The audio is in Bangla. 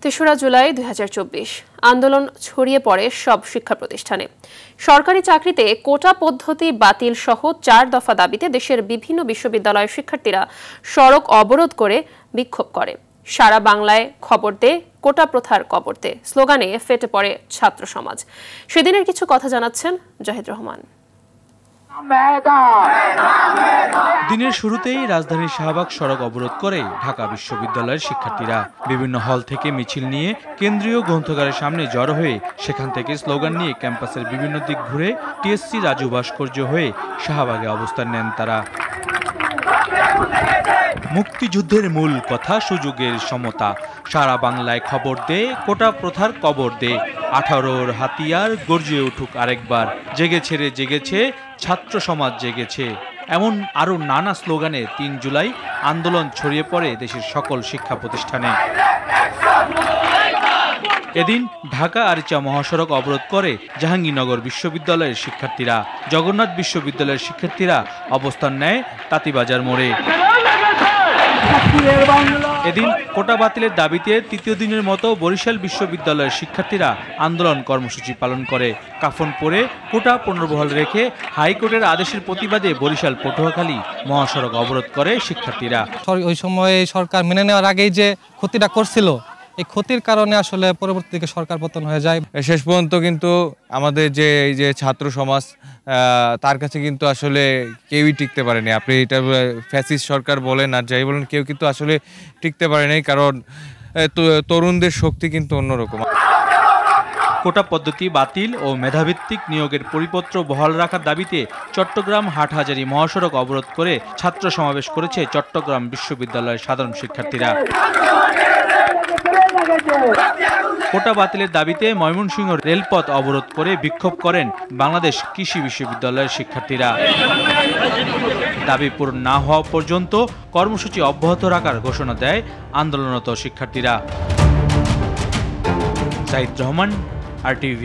তেসরা জুলাই 2024 আন্দোলন ছড়িয়ে পড়ে সব শিক্ষা প্রতিষ্ঠানে। সরকারি চাকরিতে কোটা পদ্ধতি বাতিল সহ 4 দফা দাবিতে দেশের বিভিন্ন বিশ্ববিদ্যালয়ের শিক্ষার্থীরা সড়ক অবরোধ করে বিক্ষোভ করে। সারা বাংলায় খবর দে, কোটা প্রথার কবর দে স্লোগানে ফেটে পড়ে ছাত্র সমাজ। সেদিনের কিছু কথা জানাচ্ছেন জাহিদ রহমান। দিনের শুরুতেই রাজধানীর শাহবাগ সড়ক অবরোধ করে ঢাকা বিশ্ববিদ্যালয়ের শিক্ষার্থীরা বিভিন্ন হল থেকে মিছিল নিয়ে কেন্দ্রীয় গ্রন্থাগারের সামনে জড়ো হয়ে সেখান থেকে স্লোগান নিয়ে ক্যাম্পাসের বিভিন্ন দিক ঘুরে টিএসসি রাজু ভাস্কর্য হয়ে শাহবাগে অবস্থান নেন তারা। মুক্তিযুদ্ধের মূল কথা সুযোগের সমতা, সারা বাংলায় খবর দে, কোটা প্রথার কবর দে, 18-র হাতিয়ার গর্জে উঠুক আরেকবার, জেগেছে রে জেগেছে, ছাত্র সমাজ জেগেছে, এমন আরও নানা স্লোগানে 3 জুলাই আন্দোলন ছড়িয়ে পড়ে দেশের সকল শিক্ষা প্রতিষ্ঠানে। এদিন ঢাকা আরিচা মহাসড়ক অবরোধ করে জাহাঙ্গীরনগর বিশ্ববিদ্যালয়ের শিক্ষার্থীরা। জগন্নাথ বিশ্ববিদ্যালয়ের শিক্ষার্থীরা অবস্থান নেয় তাঁতীবাজার মোড়ে। এদিন কোটা বাতিলের দাবিতে তৃতীয় দিনের মতো বরিশাল বিশ্ববিদ্যালয়ের শিক্ষার্থীরা আন্দোলন কর্মসূচি পালন করে। কাফন পরে কোটা পুনর্বহাল রেখে হাইকোর্টের আদেশের প্রতিবাদে বরিশাল পটুয়াখালী মহাসড়ক অবরোধ করে শিক্ষার্থীরা। ওই সময়ে সরকার মেনে নেওয়ার আগেই যে ক্ষতিটা করছিল, এই ক্ষতির কারণে আসলে পরবর্তীতে সরকার পতন হয়ে যায়। শেষ পর্যন্ত কিন্তু আমাদের যে এই যে ছাত্র সমাজ তার কাছে কিন্তু আসলে কেউই টিকতে পারেনি। আপনি এটা ফ্যাসিস্ট সরকার বলেন আর যাই বলেন, কেউ কিন্তু আসলে টিকতে পারেনি, কারণ তরুণদের শক্তি কিন্তু অন্যরকম। কোটা পদ্ধতি বাতিল ও মেধাভিত্তিক নিয়োগের পরিপত্র বহাল রাখার দাবিতে চট্টগ্রাম হাটহাজারী মহাসড়ক অবরোধ করে ছাত্র সমাবেশ করেছে চট্টগ্রাম বিশ্ববিদ্যালয়ের সাধারণ শিক্ষার্থীরা। কোটা বাতিলের দাবিতে ময়মনসিংহ রেলপথ অবরোধ করে বিক্ষোভ করেন বাংলাদেশ কৃষি বিশ্ববিদ্যালয়ের শিক্ষার্থীরা। দাবি পূরণ না হওয়া পর্যন্ত কর্মসূচি অব্যাহত রাখার ঘোষণা দেয় আন্দোলনরত শিক্ষার্থীরা। জাহিদ রহমান, RTV।